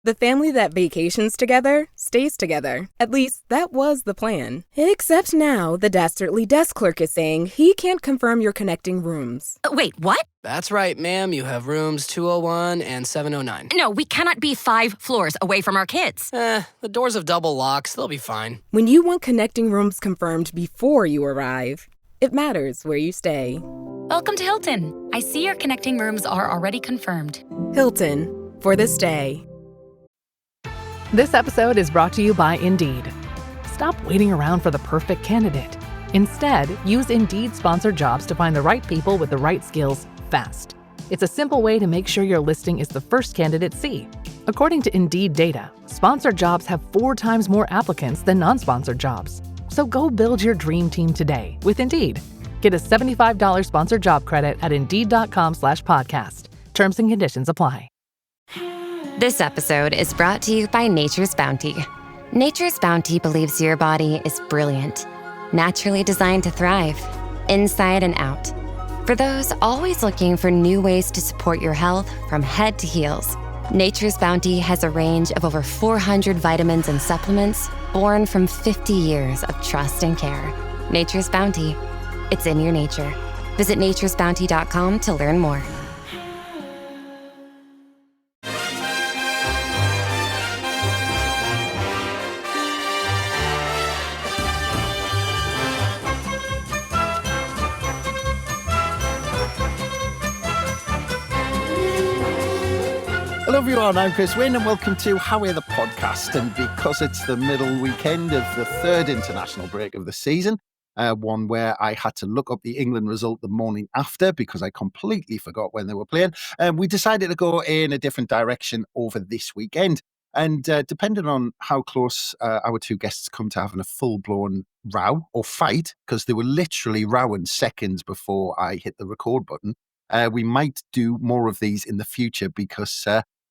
The family that vacations together stays together. At least, that was the plan. Except now, the dastardly desk clerk is saying he can't confirm your connecting rooms. Wait, what? That's right, ma'am. You have rooms 201 and 709. No, we cannot be 5 floors away from our kids. The doors have double locks. They'll be fine. When you want connecting rooms confirmed before you arrive, it matters where you stay. Welcome to Hilton. I see your connecting rooms are already confirmed. Hilton, for the stay. This episode is brought to you by Indeed. Stop waiting around for the perfect candidate. Instead, use Indeed sponsored jobs to find the right people with the right skills fast. It's a simple way to make sure your listing is the first candidates see. According to Indeed data, sponsored jobs have 4 times more applicants than non-sponsored jobs. So go build your dream team today with Indeed. Get a $75 sponsored job credit at Indeed.com/podcast. Terms and conditions apply. This episode is brought to you by Nature's Bounty. Nature's Bounty believes your body is brilliant, naturally designed to thrive, inside and out. For those always looking for new ways to support your health from head to heels, Nature's Bounty has a range of over 400 vitamins and supplements born from 50 years of trust and care. Nature's Bounty. It's in your nature. Visit naturesbounty.com to learn more. Hello everyone, I'm Chris Wynn and welcome to Howie the Podcast. And because it's the middle weekend of the third international break of the season, one where I had to look up the England result the morning after because I completely forgot when they were playing, we decided to go in a different direction over this weekend. And depending on how close our two guests come to having a full-blown row or fight, because they were literally rowing seconds before I hit the record button, we might do more of these in the future because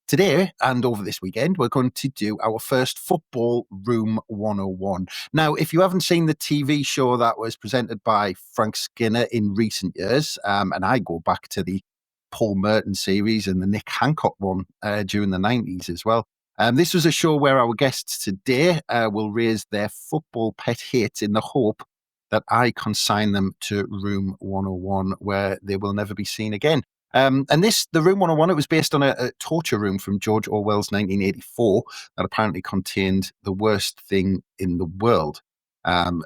today and over this weekend, we're going to do our first Football Room 101. Now, if you haven't seen the TV show that was presented by Frank Skinner in recent years, and I go back to the Paul Merton series and the Nick Hancock one during the 90s as well. This was a show where our guests today will raise their football pet hate in the hope that I consign them to Room 101, where they will never be seen again. And the Room 101, it was based on a torture room from George Orwell's 1984 that apparently contained the worst thing in the world.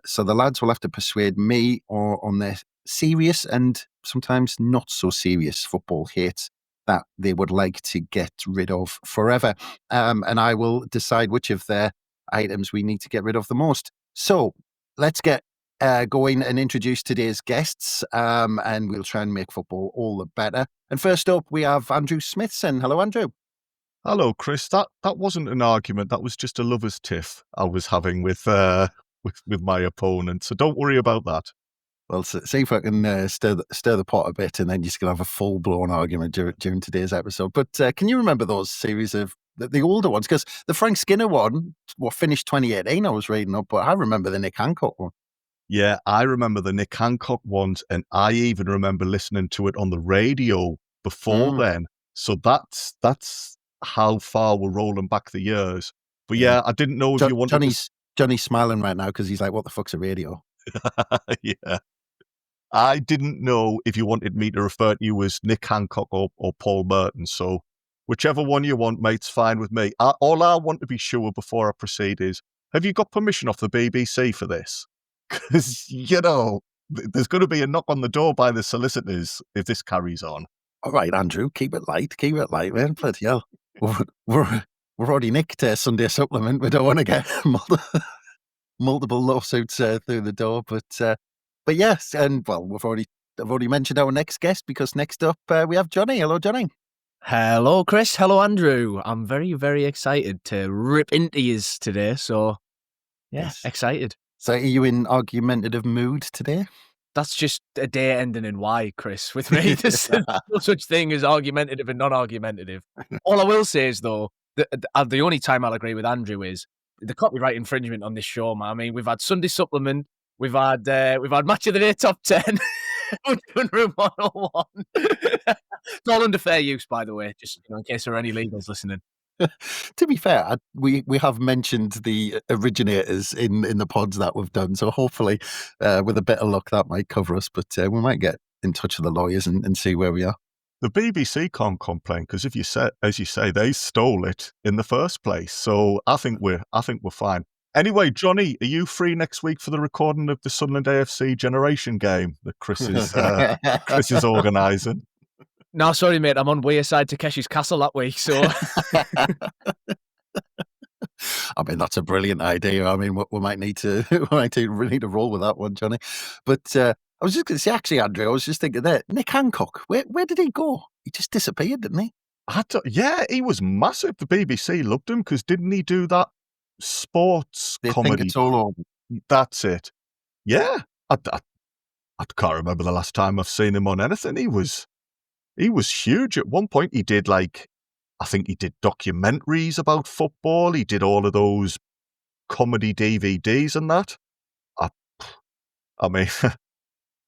So the lads will have to persuade me on their serious and sometimes not so serious football hate that they would like to get rid of forever. And I will decide which of their items we need to get rid of the most. So let's get going and introduce today's guests, and we'll try and make football all the better. And first up, we have Andrew Smithson. Hello, Andrew. Hello, Chris. That wasn't an argument. That was just a lover's tiff I was having with my opponent. So don't worry about that. Well, see if I can stir the pot a bit, and then you're just going to have a full-blown argument during today's episode. But can you remember those series of the older ones? Because the Frank Skinner one, finished 2018, I was reading up, but I remember the Nick Hancock one. Yeah, I remember the Nick Hancock ones, and I even remember listening to it on the radio before then. So that's how far we're rolling back the years. But yeah, I didn't know if you wanted Johnny's smiling right now because he's like, what the fuck's a radio? Yeah. I didn't know if you wanted me to refer to you as Nick Hancock or Paul Merton. So whichever one you want, mate's fine with me. All I want to be sure before I proceed is, have you got permission off the BBC for this? Because, there's going to be a knock on the door by the solicitors if this carries on. All right, Andrew, keep it light, man. Bloody hell. We're already nicked Sunday Supplement. We don't want to get multiple lawsuits through the door. But yes, and well, I've already mentioned our next guest because next up we have Jonny. Hello, Jonny. Hello, Chris. Hello, Andrew. I'm very, very excited to rip into yous today. So, yes, excited. So are you in argumentative mood today? That's just a day ending in Y, Chris, with me. There's no such thing as argumentative and non-argumentative. All I will say is, though, the only time I'll agree with Andrew is the copyright infringement on this show, man. I mean, we've had Sunday Supplement, we've had Match of the Day Top 10, we're doing Room 101. It's all under fair use, by the way, just in case there are any legals listening. To be fair, we have mentioned the originators in the pods that we've done, so hopefully with a bit of luck that might cover us, but we might get in touch with the lawyers and see where we are. The BBC can't complain because as you say, they stole it in the first place. So I think we're fine. Anyway, Johnny, are you free next week for the recording of the Sunderland AFC Generation game that Chris is organising? No, sorry, mate. I'm on Wayside to Takeshi's Castle that week, so. I mean, that's a brilliant idea. I mean, we might need to really to roll with that one, Johnny. But I was just going to say, actually, Andrew, I was just thinking there, Nick Hancock, where did he go? He just disappeared, didn't he? Yeah, he was massive. The BBC loved him because didn't he do that sports comedy? Think it's all over. That's it. Yeah, I can't remember the last time I've seen him on anything. He was huge. At one point, he did I think he did documentaries about football. He did all of those comedy DVDs and that. I mean,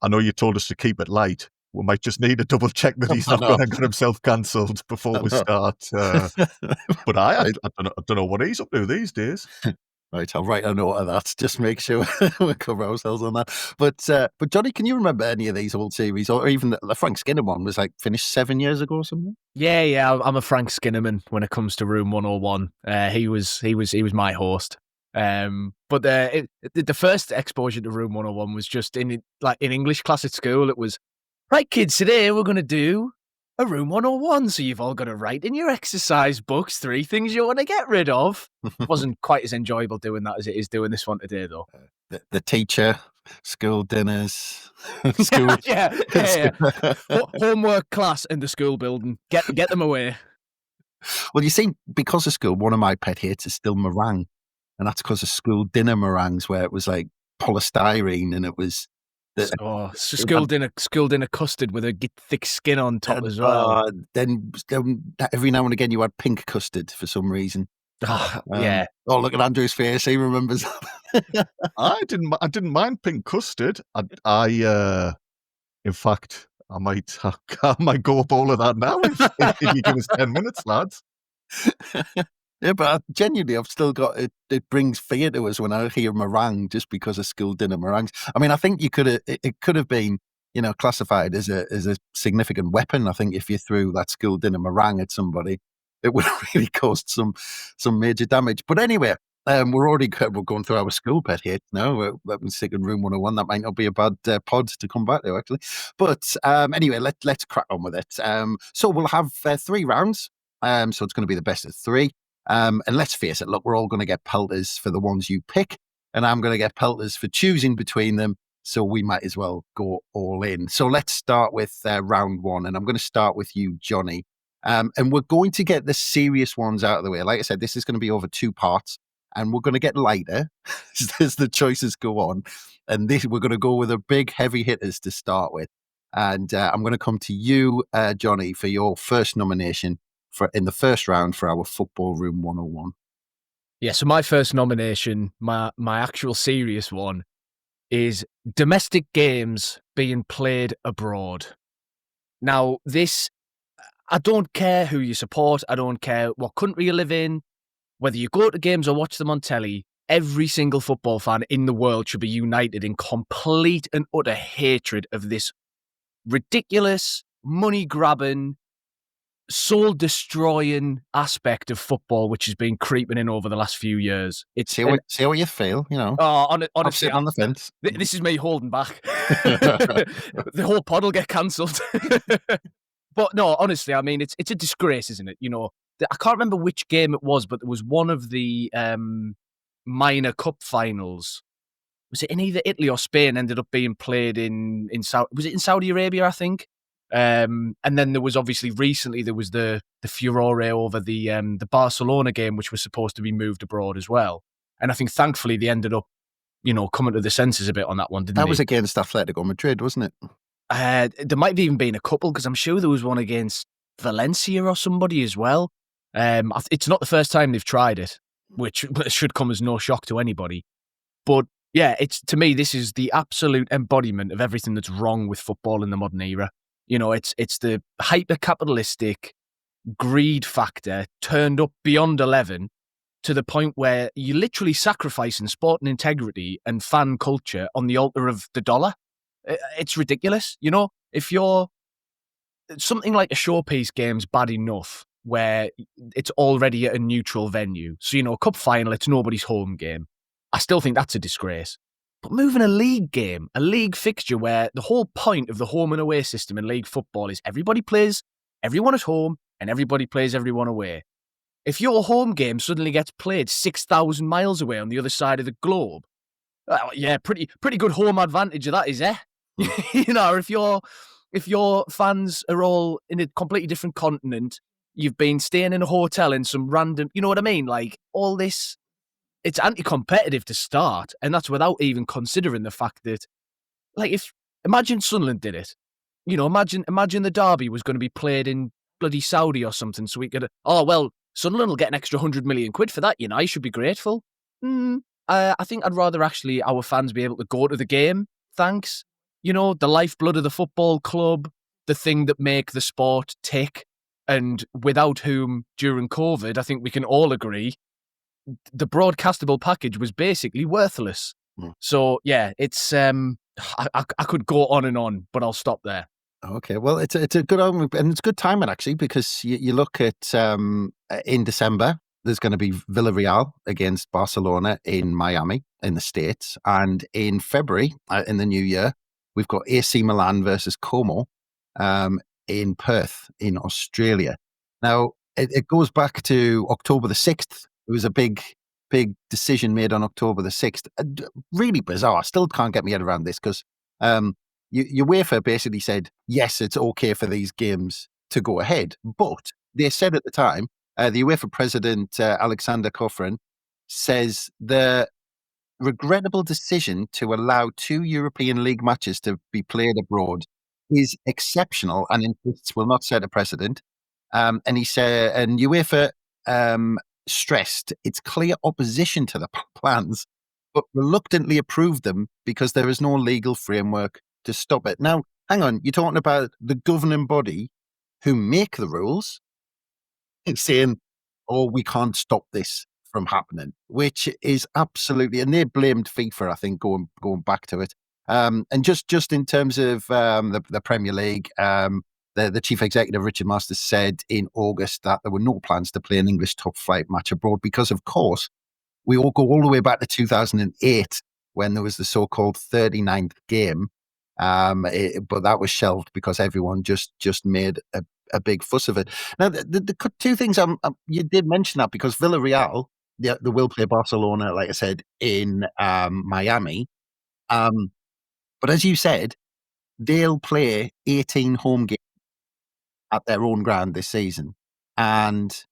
I know you told us to keep it light. We might just need to double check that he's not going to get himself cancelled before we start. But I don't know what he's up to these days. Right, I'll write a note of that. Just make sure we cover ourselves on that. But Johnny, can you remember any of these old series, or even the Frank Skinner one was finished 7 years ago or something? Yeah, I'm a Frank Skinnerman when it comes to Room 101. He was my host. But the first exposure to Room 101 was just in English class at school. It was, right, kids, today we're going to do a Room 101. So you've all got to write in your exercise books 3 things you want to get rid of. Wasn't quite as enjoyable doing that as it is doing this one today, though. The teacher, school dinners, school. yeah. Homework, class, and the school building. Get them away. Well, you see, because of school, one of my pet hates is still meringue. And that's because of school dinner meringues where it was like polystyrene and it was... school dinner custard with a thick skin on top as well. Then every now and again you had pink custard for some reason. Yeah. Oh, look at Andrew's face. He remembers. I didn't mind pink custard. In fact, I might go up all of that now if you give us 10 minutes, lads. Yeah, but genuinely, I've still got it. It brings fear to us when I hear meringue, just because of school dinner meringues. I mean, I think it could have been, classified as a significant weapon. I think if you threw that school dinner meringue at somebody, it would have really caused some major damage. But anyway, we're going through our school pet hate now. We're sticking Room 101. That might not be a bad pod to come back to, actually. But anyway, let's crack on with it. So we'll have 3 rounds. So it's going to be the best of 3. And let's face it, look, we're all going to get pelters for the ones you pick, and I'm going to get pelters for choosing between them, so we might as well go all in. So let's start with round 1, and I'm going to start with you, Johnny. And we're going to get the serious ones out of the way. Like I said, this is going to be over 2 parts, and we're going to get lighter as the choices go on. And we're going to go with the big heavy hitters to start with. And I'm going to come to you, Johnny, for your first nomination in the first round for our Football Room 101. Yeah, so my first nomination, my actual serious one, is domestic games being played abroad. Now, this, I don't care who you support, I don't care what country you live in, whether you go to games or watch them on telly, every single football fan in the world should be united in complete and utter hatred of this ridiculous, money-grabbing, soul-destroying aspect of football, which has been creeping in over the last few years. See how you feel, honestly, on the fence. This is me holding back. The whole pod will get cancelled. But no, honestly, I mean, it's a disgrace, isn't it? I can't remember which game it was, but there was one of the minor cup finals. Was it in either Italy or Spain? Ended up being played in was it in Saudi Arabia, I think? And then there was obviously recently there was the furore over the Barcelona game, which was supposed to be moved abroad as well. And I think thankfully they ended up, coming to the senses a bit on that one, didn't they? That was against Atletico Madrid, wasn't it? There might have even been a couple, because I'm sure there was one against Valencia or somebody as well. It's not the first time they've tried it, which should come as no shock to anybody. But yeah, to me, this is the absolute embodiment of everything that's wrong with football in the modern era. It's the hyper-capitalistic, greed factor turned up beyond 11 to the point where you're literally sacrificing sporting integrity and fan culture on the altar of the dollar. It's ridiculous. You know, if you're something like a showpiece game's bad enough where it's already at a neutral venue. So, you know, cup final, it's nobody's home game. I still think that's a disgrace. But moving a league game, a league fixture where the whole point of the home and away system in league football is everybody plays everyone at home and everybody plays everyone away. If your home game suddenly gets played 6,000 miles away on the other side of the globe, yeah, pretty good home advantage of that is, eh? You know, if your fans are all in a completely different continent, you've been staying in a hotel in some random, you know what I mean? Like all this, it's anti-competitive to start, and that's without even considering the fact that, like, imagine Sunderland did it. You know, imagine the derby was going to be played in bloody Saudi or something, so we could, Sunderland will get an extra 100 million quid for that, you know, I should be grateful. I think I'd rather actually our fans be able to go to the game, thanks. You know, the lifeblood of the football club, the thing that make the sport tick, and without whom, during COVID, I think we can all agree, the broadcastable package was basically worthless. So, yeah, it's I could go on and on, but I'll stop there. Okay, well, it's a good and it's good timing actually, because you look at in December there's going to be Villarreal against Barcelona in Miami in the States, and in February in the new year we've got AC Milan versus Como in Perth in Australia. Now it goes back to October the 6th. It was a big decision made on October the 6th. Really bizarre. I still can't get my head around this because. UEFA basically said, yes, it's okay for these games to go ahead. But they said at the time, the UEFA president, Alexander Kofrin, says the regrettable decision to allow 2 European League matches to be played abroad is exceptional and insists will not set a precedent. And he said, and UEFA stressed its clear opposition to the plans, but reluctantly approved them because there is no legal framework to stop it. Now, hang on, you're talking about the governing body who make the rules saying, oh, we can't stop this from happening, which is absolutely, and they blamed FIFA, I think, going back to it. And just in terms of the Premier League, the chief executive, Richard Masters, said in August that there were no plans to play an English top flight match abroad because, of course, we all go all the way back to 2008 when there was the so-called 39th game. But that was shelved because everyone just made a big fuss of it. Now, the 2 things you did mention that because Villarreal, they will play Barcelona, like I said, in Miami. But as you said, they'll play 18 home games at their own ground this season, and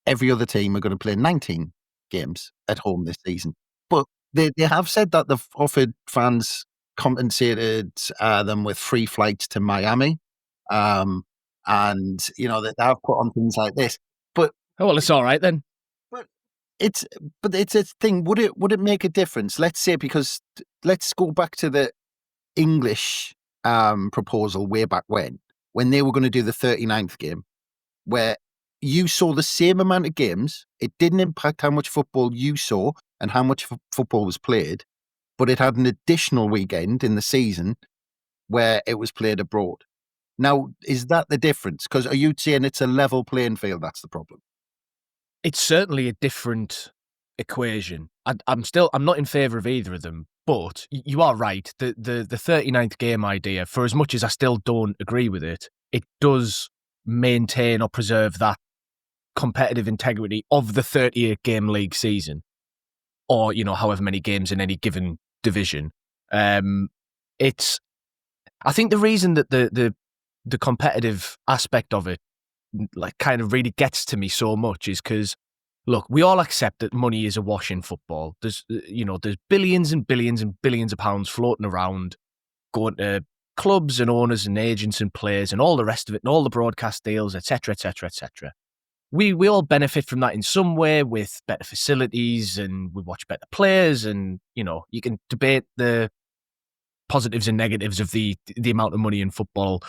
every other team are going to play 19 games at home this season. But they have said that they've offered fans compensated them with free flights to Miami, and you know that they've put on things like this. But it's all right then. But it's a thing. Would it make a difference? Let's say, because let's go back to the English proposal way back when they were going to do the 39th game, where you saw the same amount of games. It didn't impact how much football you saw and how much football was played, but it had an additional weekend in the season where it was played abroad. Now, is that the difference? Because are you saying it's a level playing field? That's the problem. It's certainly a different equation. I'm not in favour of either of them, but you are right. The 39th game idea, for as much as I still don't agree with it, it does maintain or preserve that competitive integrity of the 38 game league season, or, you know, however many games in any given division. I think the reason that the competitive aspect of it, like, kind of really gets to me so much is because, look, we all accept that money is awash in football. There's billions and billions and billions of pounds floating around, going to clubs and owners and agents and players and all the rest of it, and all the broadcast deals, etc., etc., etc. We all benefit from that in some way with better facilities, and we watch better players, and, you know, you can debate the positives and negatives of the amount of money in football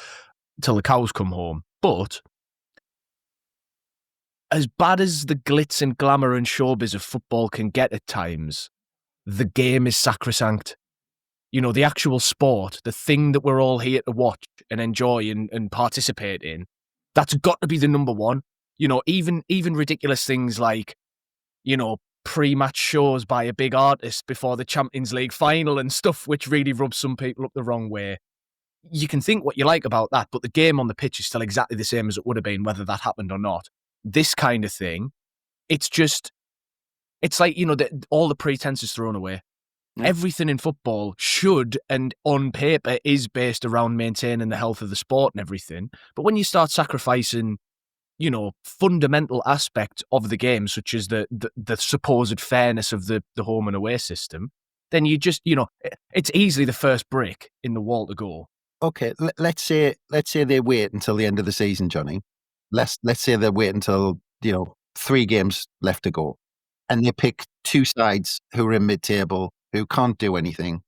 till the cows come home. But as bad as the glitz and glamour and showbiz of football can get at times, the game is sacrosanct. You know, the actual sport, the thing that we're all here to watch and enjoy and participate in, that's got to be the number one. You know, even ridiculous things like, you know, pre-match shows by a big artist before the Champions League final and stuff, which really rubs some people up the wrong way. You can think what you like about that, but the game on the pitch is still exactly the same as it would have been whether that happened or not. This kind of thing, it's like, you know, all the pretense is thrown away. Everything in football should and on paper is based around maintaining the health of the sport and everything. But when you start sacrificing, you know, fundamental aspects of the game, such as the supposed fairness of the home and away system, then you just, you know, it's easily the first brick in the wall to go. Okay, let's say they wait until the end of the season, Jonny. Let's say they wait until, you know, 3 games left to go, and they pick 2 sides who are in mid-table who can't do anything,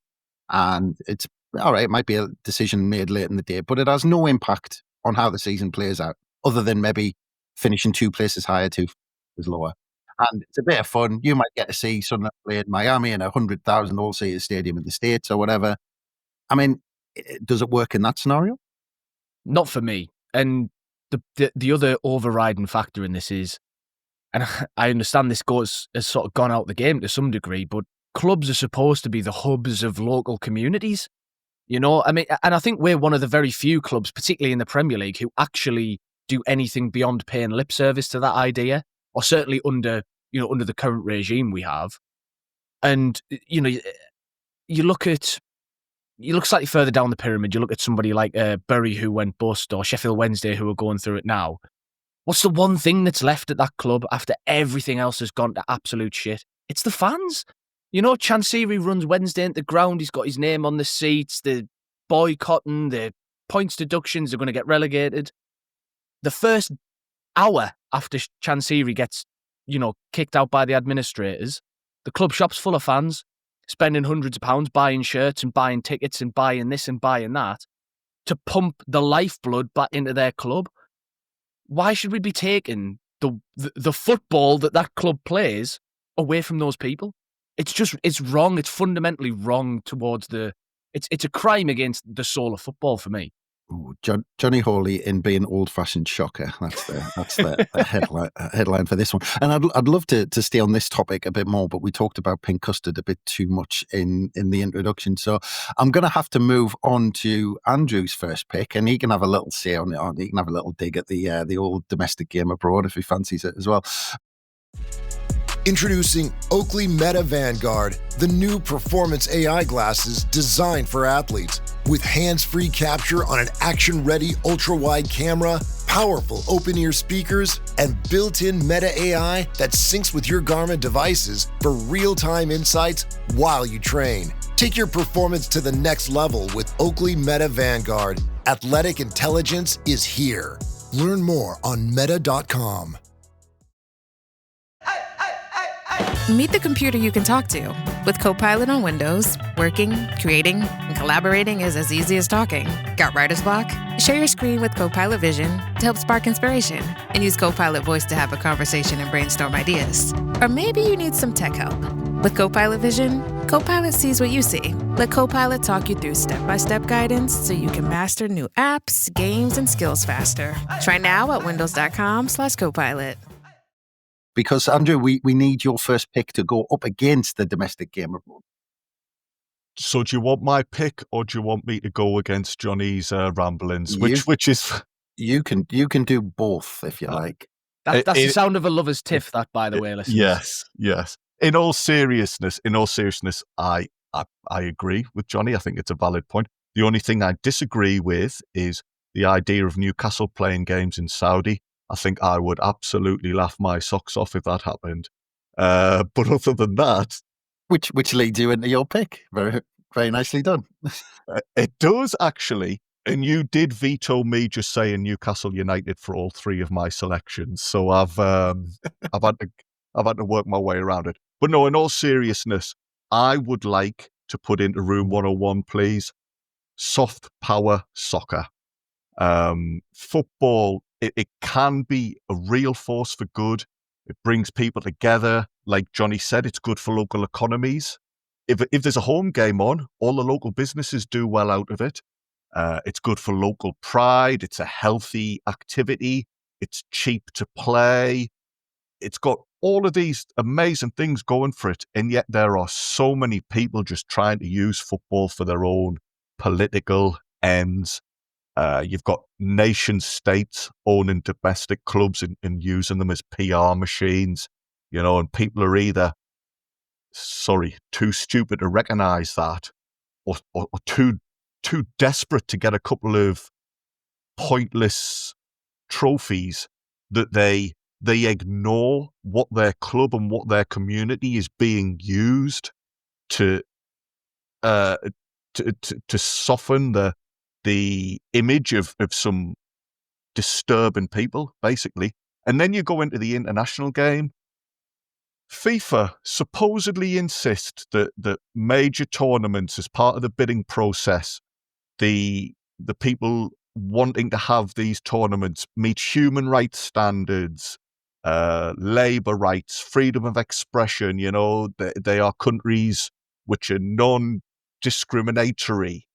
and it's all right. It might be a decision made late in the day, but it has no impact on how the season plays out, other than maybe finishing 2 places higher, 2 places lower. And it's a bit of fun. You might get to see Sunderland play in Miami in a 100,000 all-seater stadium in the States or whatever. I mean, does it work in that scenario? Not for me. And the other overriding factor in this is, and I understand this has sort of gone out the game to some degree, but clubs are supposed to be the hubs of local communities. You know, I mean, and I think we're one of the very few clubs, particularly in the Premier League, who actually do anything beyond paying lip service to that idea, or certainly under the current regime we have. And, you know, you look slightly further down the pyramid, you look at somebody like Bury, who went bust, or Sheffield Wednesday, who are going through it now. What's the one thing that's left at that club after everything else has gone to absolute shit? It's the fans. You know, Chansiri runs Wednesday into the ground. He's got his name on the seats. The boycotting, the points deductions are going to get relegated. The first hour after Chansiri gets, you know, kicked out by the administrators, the club shop's full of fans, spending hundreds of pounds buying shirts and buying tickets and buying this and buying that to pump the lifeblood back into their club. Why should we be taking the football that club plays away from those people? It's wrong. It's fundamentally wrong towards it's a crime against the soul of football for me. Ooh, Jonny Hawley in being old-fashioned shocker. That's the headline for this one. And I'd love to stay on this topic a bit more, but we talked about pink custard a bit too much in the introduction. So I'm going to have to move on to Andrew's first pick, and he can have a little say on it. He can have a little dig at the old domestic game abroad if he fancies it as well. Introducing Oakley Meta Vanguard, the new performance AI glasses designed for athletes. With hands-free capture on an action-ready ultra-wide camera, powerful open-ear speakers, and built-in Meta AI that syncs with your Garmin devices for real-time insights while you train. Take your performance to the next level with Oakley Meta Vanguard. Athletic intelligence is here. Learn more on meta.com. Meet the computer you can talk to. With Copilot on Windows, working, creating, and collaborating is as easy as talking. Got writer's block? Share your screen with Copilot Vision to help spark inspiration, and use Copilot Voice to have a conversation and brainstorm ideas. Or maybe you need some tech help. With Copilot Vision, Copilot sees what you see. Let Copilot talk you through step-by-step guidance so you can master new apps, games, and skills faster. Try now at windows.com/Copilot. Because, Andrew, we need your first pick to go up against the domestic game abroad. So do you want my pick, or do you want me to go against Johnny's ramblings? Which is... You can do both, if you like. That's the sound of a lover's tiff, that, by the way, listeners. Yes. In all seriousness, I agree with Jonny. I think it's a valid point. The only thing I disagree with is the idea of Newcastle playing games in Saudi. I think I would absolutely laugh my socks off if that happened. But other than that... Which leads you into your pick. Very, very nicely done. It does, actually. And you did veto me just saying Newcastle United for all 3 of my selections. So I've had to work my way around it. But no, in all seriousness, I would like to put into Room 101, please, soft power soccer. Football it can be a real force for good. It brings people together. Like Johnny said, it's good for local economies. If there's a home game on, all the local businesses do well out of it. It's good for local pride. It's a healthy activity. It's cheap to play. It's got all of these amazing things going for it. And yet there are so many people just trying to use football for their own political ends. You've got nation states owning domestic clubs and using them as PR machines, and people are either, too stupid to recognize that or too desperate to get a couple of pointless trophies that they ignore what their club and what their community is being used to soften the image of some disturbing people, basically. And then you go into the international game. FIFA supposedly insist that major tournaments, as part of the bidding process, the people wanting to have these tournaments meet human rights standards, labor rights, freedom of expression. They are countries which are non-discriminatory.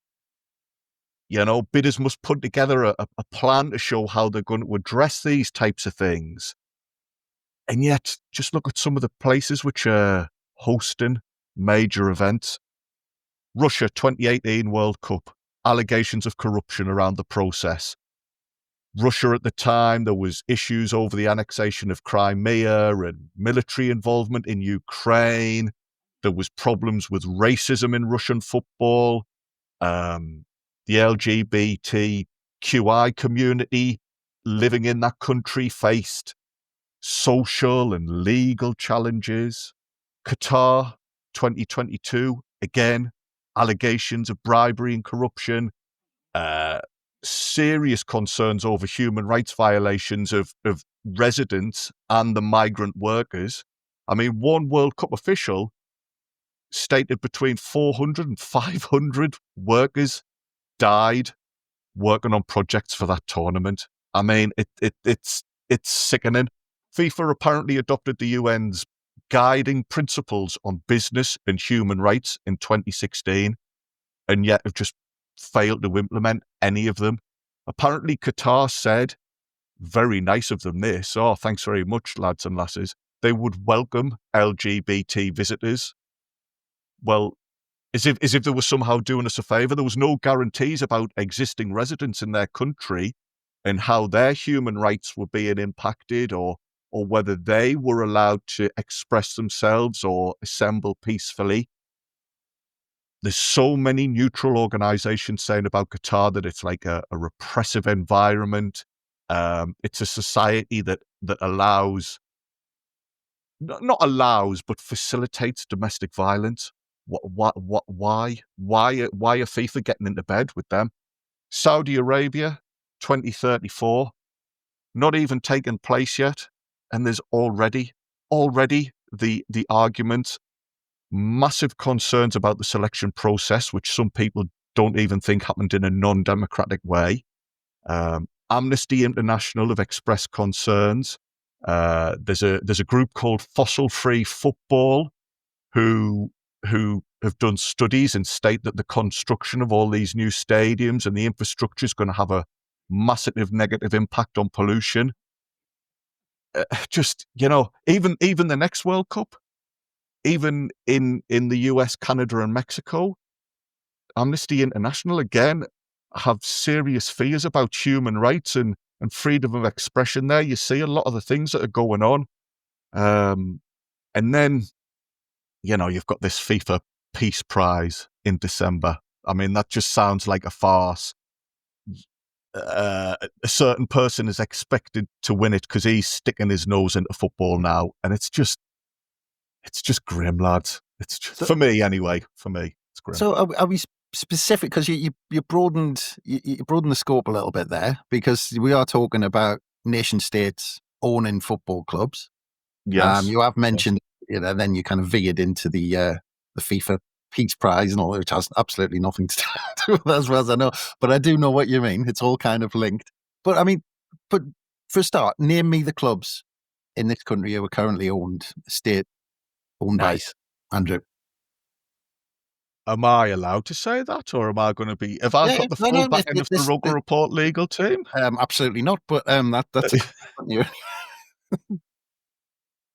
Bidders must put together a plan to show how they're going to address these types of things. And yet, just look at some of the places which are hosting major events. Russia 2018 World Cup, allegations of corruption around the process. Russia at the time, there was issues over the annexation of Crimea and military involvement in Ukraine. There was problems with racism in Russian football. The LGBTQI community living in that country faced social and legal challenges. Qatar 2022, again, allegations of bribery and corruption, serious concerns over human rights violations of residents and the migrant workers. I mean, one World Cup official stated between 400 and 500 workers died working on projects for that tournament. I mean, it's sickening. FIFA apparently adopted the UN's guiding principles on business and human rights in 2016, and yet have just failed to implement any of them. Apparently, Qatar said, very nice of them this, thanks very much, lads and lasses, they would welcome LGBT visitors. Well, as if they were somehow doing us a favour. There was no guarantees about existing residents in their country and how their human rights were being impacted, or whether they were allowed to express themselves or assemble peacefully. There's so many neutral organisations saying about Qatar that it's like a repressive environment. It's a society that allows, not allows, but facilitates domestic violence. Why are FIFA getting into bed with them? Saudi Arabia, 2034, not even taken place yet. And there's already the argument, massive concerns about the selection process, which some people don't even think happened in a non-democratic way. Amnesty International have expressed concerns. There's a group called Fossil Free Football who have done studies and state that the construction of all these new stadiums and the infrastructure is going to have a massive negative impact on pollution. Even the next World Cup, even in the US, Canada and Mexico, Amnesty International again have serious fears about human rights and freedom of expression there. You see a lot of the things that are going on. And then, you've got this FIFA Peace Prize in December. I mean, that just sounds like a farce. A certain person is expected to win it because he's sticking his nose into football now, and it's just grim, lads. It's just, for me anyway. For me, it's grim. So are we specific? Because you broadened the scope a little bit there, because we are talking about nation states owning football clubs. Yes, you have mentioned, then you kind of veered into the FIFA Peace Prize and all, which has absolutely nothing to do with that, as well as I know. But I do know what you mean. It's all kind of linked. But I mean, For a start, name me the clubs in this country who are currently owned by Andrew. Am I allowed to say that, or am I going to be? Have I got the full back end of the Rugger Report legal team? Absolutely not. But that's.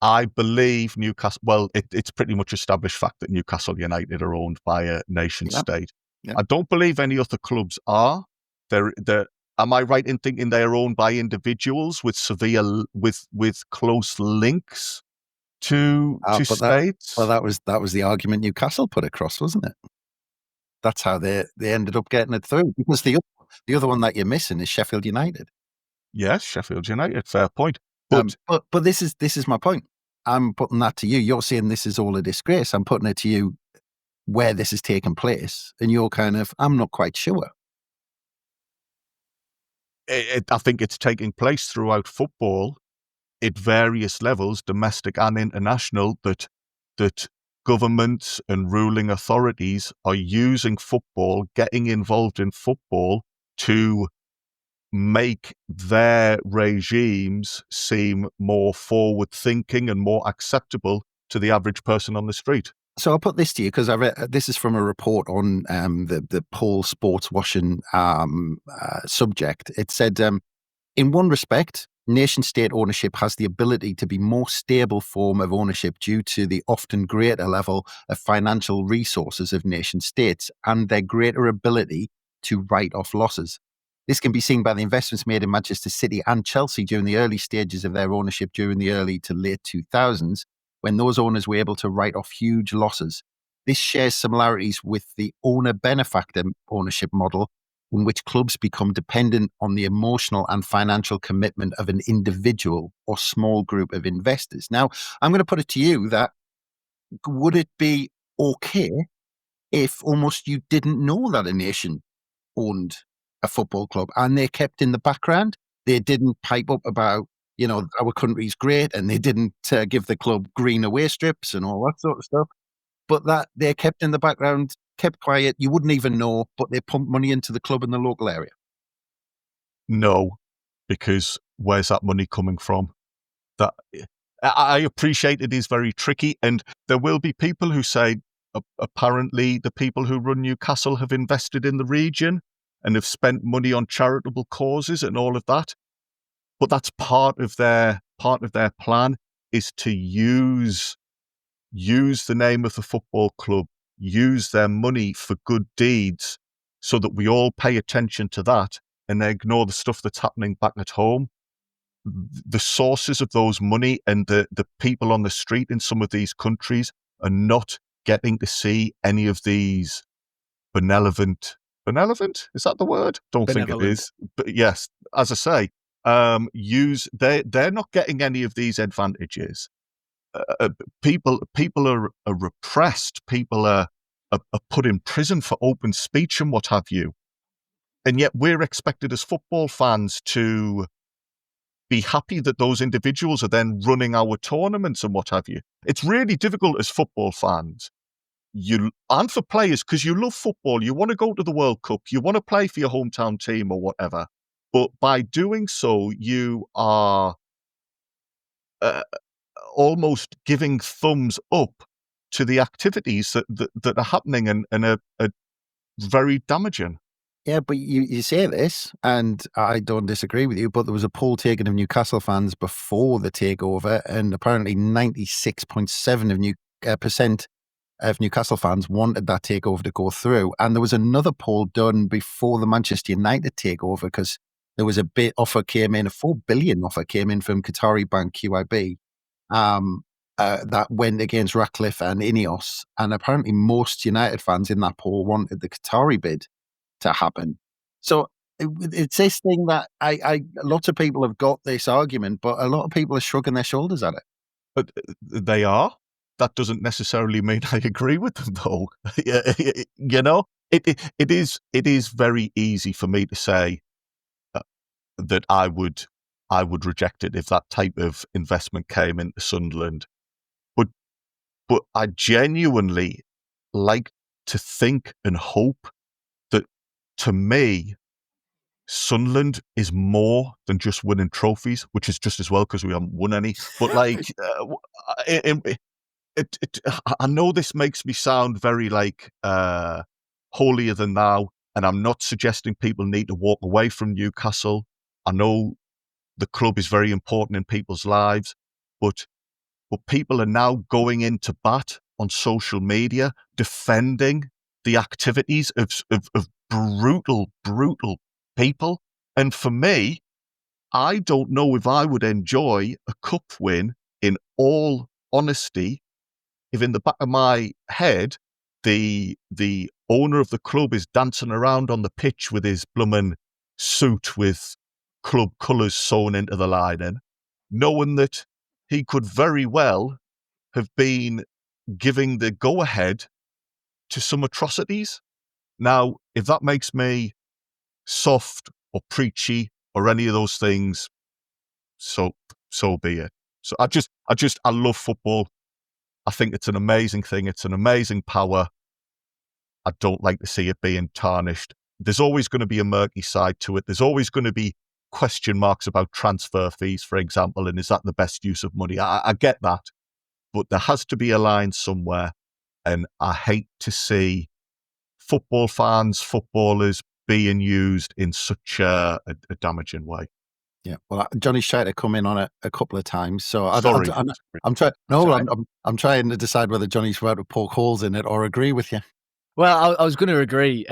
I believe Newcastle. Well, it's pretty much established fact that Newcastle United are owned by a nation state. Yeah. I don't believe any other clubs are. Am I right in thinking they are owned by individuals with severe with close links to states? That was the argument Newcastle put across, wasn't it? That's how they ended up getting it through. Because the other one that you're missing is Sheffield United. Yes, Sheffield United. Fair point. But this is my point. I'm putting that to you. You're saying this is all a disgrace. I'm putting it to you where this is taking place, and you're kind of, I'm not quite sure. I think it's taking place throughout football at various levels, domestic and international, that governments and ruling authorities are using football, getting involved in football to make their regimes seem more forward-thinking and more acceptable to the average person on the street. So I'll put this to you because I read this is from a report on the Paul sports washing subject. It said, in one respect, nation-state ownership has the ability to be more stable form of ownership due to the often greater level of financial resources of nation-states and their greater ability to write off losses. This can be seen by the investments made in Manchester City and Chelsea during the early stages of their ownership during the early to late 2000s, when those owners were able to write off huge losses. This shares similarities with the owner-benefactor ownership model, in which clubs become dependent on the emotional and financial commitment of an individual or small group of investors. Now, I'm going to put it to you that would it be okay if almost you didn't know that a nation owned a football club and they kept in the background? They didn't pipe up about, our country's great, and they didn't give the club green away strips and all that sort of stuff. But that they kept in the background, kept quiet. You wouldn't even know, but they pumped money into the club in the local area. No, because where's that money coming from? That I appreciate it is very tricky, and there will be people who say apparently the people who run Newcastle have invested in the region and have spent money on charitable causes and all of that. But that's part of their plan, is to use the name of the football club, use their money for good deeds, so that we all pay attention to that and ignore the stuff that's happening back at home. The sources of those money and the people on the street in some of these countries are not getting to see any of these benevolent, is that the word? Don't think it is. But yes, as I say, they're not getting any of these advantages. People are repressed. People are put in prison for open speech and what have you. And yet we're expected as football fans to be happy that those individuals are then running our tournaments and what have you. It's really difficult as football fans. And for players, because you love football, you want to go to the World Cup, you want to play for your hometown team or whatever. But by doing so, you are almost giving thumbs up to the activities that are happening and are very damaging. Yeah, but you say this, and I don't disagree with you, but there was a poll taken of Newcastle fans before the takeover, and apparently 96.7% of Newcastle fans wanted that takeover to go through. And there was another poll done before the Manchester United takeover, because there was a bit offer came in, a $4 billion offer came in from Qatari bank QIB that went against Ratcliffe and Ineos. And apparently most United fans in that poll wanted the Qatari bid to happen. So it's this thing that lots of people have got this argument, but a lot of people are shrugging their shoulders at it. But they are. That doesn't necessarily mean I agree with them, though. It is very easy for me to say that I would reject it if that type of investment came into Sunderland. But I genuinely like to think and hope that, to me, Sunderland is more than just winning trophies, which is just as well because we haven't won any. But like, I know this makes me sound very like holier than thou, and I'm not suggesting people need to walk away from Newcastle. I know the club is very important in people's lives, but people are now going into bat on social media, defending the activities of brutal people. And for me, I don't know if I would enjoy a cup win, in all honesty, if in the back of my head, the owner of the club is dancing around on the pitch with his bloomin' suit with club colours sewn into the lining, knowing that he could very well have been giving the go-ahead to some atrocities. Now, if that makes me soft or preachy or any of those things, so be it. So I love football. I think it's an amazing thing. It's an amazing power. I don't like to see it being tarnished. There's always going to be a murky side to it. There's always going to be question marks about transfer fees, for example, and is that the best use of money? I get that, but there has to be a line somewhere, and I hate to see football fans, footballers being used in such a damaging way. Yeah, well, Johnny's tried to come in on it a couple of times, so Sorry. I'm trying. No, I'm trying to decide whether Johnny's about to poke holes in it or agree with you. Well, I was going to agree,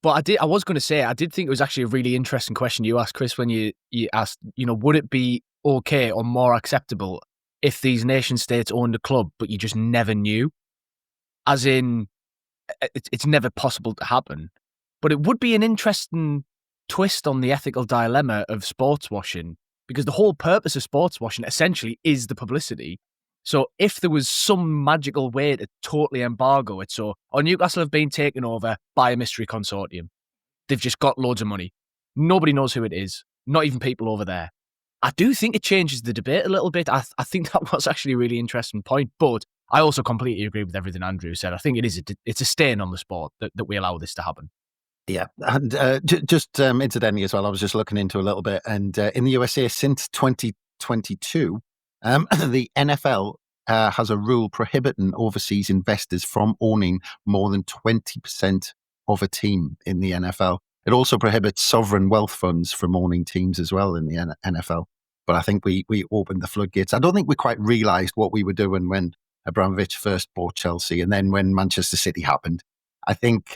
but I was going to say I did think it was actually a really interesting question you asked, Chris, when you asked, would it be okay or more acceptable if these nation states owned a club, but you just never knew? As in, it's never possible to happen, but it would be an interesting twist on the ethical dilemma of sports washing, because the whole purpose of sports washing essentially is the publicity. So if there was some magical way to totally embargo it, so Newcastle have been taken over by a mystery consortium, they've just got loads of money, nobody knows who it is, not even people over there, I do think it changes the debate a little bit. I think that was actually a really interesting point, but I also completely agree with everything Andrew said. I think it's a stain on the sport that we allow this to happen. Yeah, and just incidentally as well, I was just looking into a little bit, and in the USA since 2022, the NFL has a rule prohibiting overseas investors from owning more than 20% of a team in the NFL. It also prohibits sovereign wealth funds from owning teams as well in the NFL. But I think we opened the floodgates. I don't think we quite realised what we were doing when Abramovich first bought Chelsea, and then when Manchester City happened. I think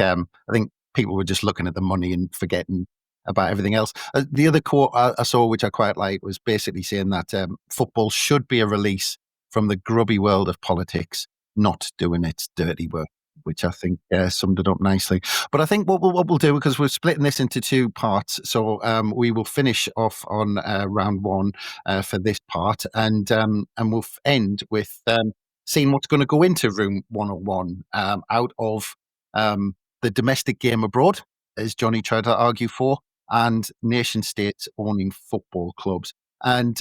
people were just looking at the money and forgetting about everything else. The other quote I saw, which I quite like, was basically saying that football should be a release from the grubby world of politics, not doing its dirty work, which I think summed it up nicely. But I think what we'll do, because we're splitting this into two parts, so we will finish off on round one for this part, and we'll end with seeing what's going to go into room 101 out of the domestic game abroad, as Jonny tried to argue for, and nation states owning football clubs. And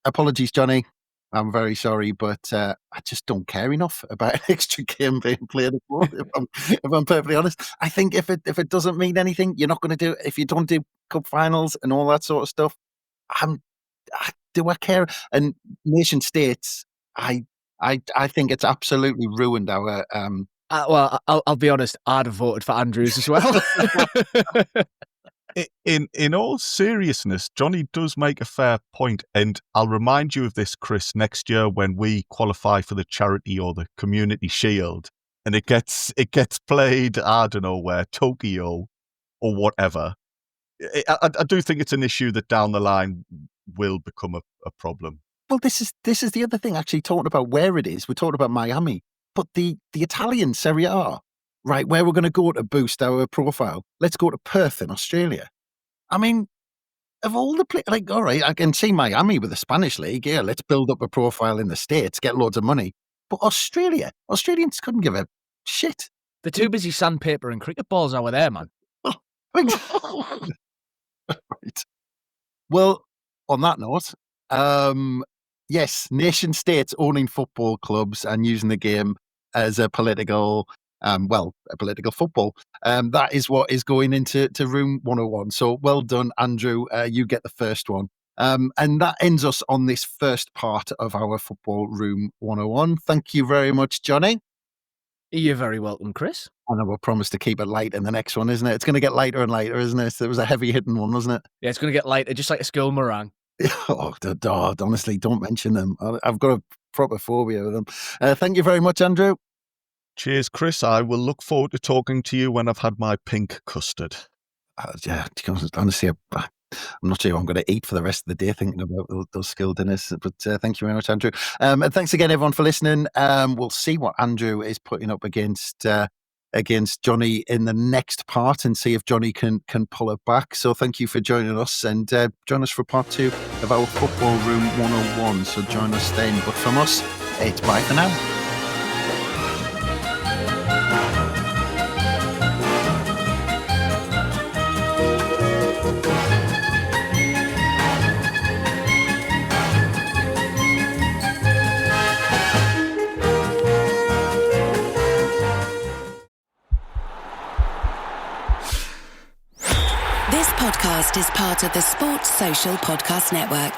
apologies, Jonny, I'm very sorry, but I just don't care enough about an extra game being played abroad, if I'm perfectly honest. I think if it doesn't mean anything, you're not going to do it. If you don't do cup finals and all that sort of stuff, do I care? And nation states, I think it's absolutely ruined our... well, I'll be honest, I'd have voted for Andrews as well. In all seriousness, Jonny does make a fair point, and I'll remind you of this, Chris, next year when we qualify for the charity or the community shield, and it gets played, I don't know where, Tokyo or whatever. I do think it's an issue that down the line will become a problem. Well, this is the other thing, actually, talking about where it is. We're talking about Miami, but the Italian Serie A, right, where we're going to go to boost our profile, let's go to Perth in Australia. I mean, of all the like, all right, I can see Miami with the Spanish league. Yeah, let's build up a profile in the States, get loads of money. But Australians couldn't give a shit. They're too busy sandpaper and cricket balls over there, man. Right. Well, on that note, yes, nation states owning football clubs and using the game as a political political football. That is what is going into Room 101. So well done, Andrew. You get the first one. And that ends us on this first part of our Football Room 101. Thank you very much, Jonny. You're very welcome, Chris. And I will promise to keep it light in the next one, isn't it? It's going to get lighter and lighter, isn't it? It was a heavy-hitting one, wasn't it? Yeah, it's going to get lighter, just like a school meringue. Honestly, don't mention them. I've got a proper phobia with them. Thank you very much, Andrew. Cheers, Chris. I will look forward to talking to you when I've had my pink custard. Honestly, I'm not sure I'm going to eat for the rest of the day thinking about those school dinners. But thank you very much, Andrew. And thanks again, everyone, for listening. We'll see what Andrew is putting up against Jonny in the next part and see if Jonny can pull it back. So thank you for joining us, and join us for part 2 of our Football Room 101. So join us then. But from us, it's bye for now. This podcast is part of the Sports Social Podcast Network.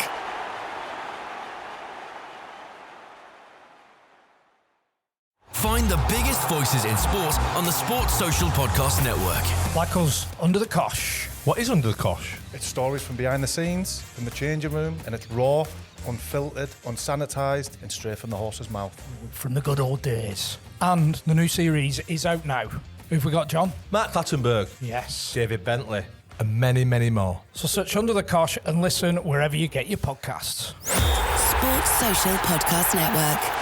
Find the biggest voices in sport on the Sports Social Podcast Network. Like us, Under the Cosh. What is Under the Cosh? It's stories from behind the scenes, from the changing room, and it's raw, unfiltered, unsanitised, and straight from the horse's mouth. From the good old days. And the new series is out now. Who've we got, John? Matt Clattenburg. Yes. David Bentley. And many, many more. So search Under the Cosh and listen wherever you get your podcasts. Sports Social Podcast Network.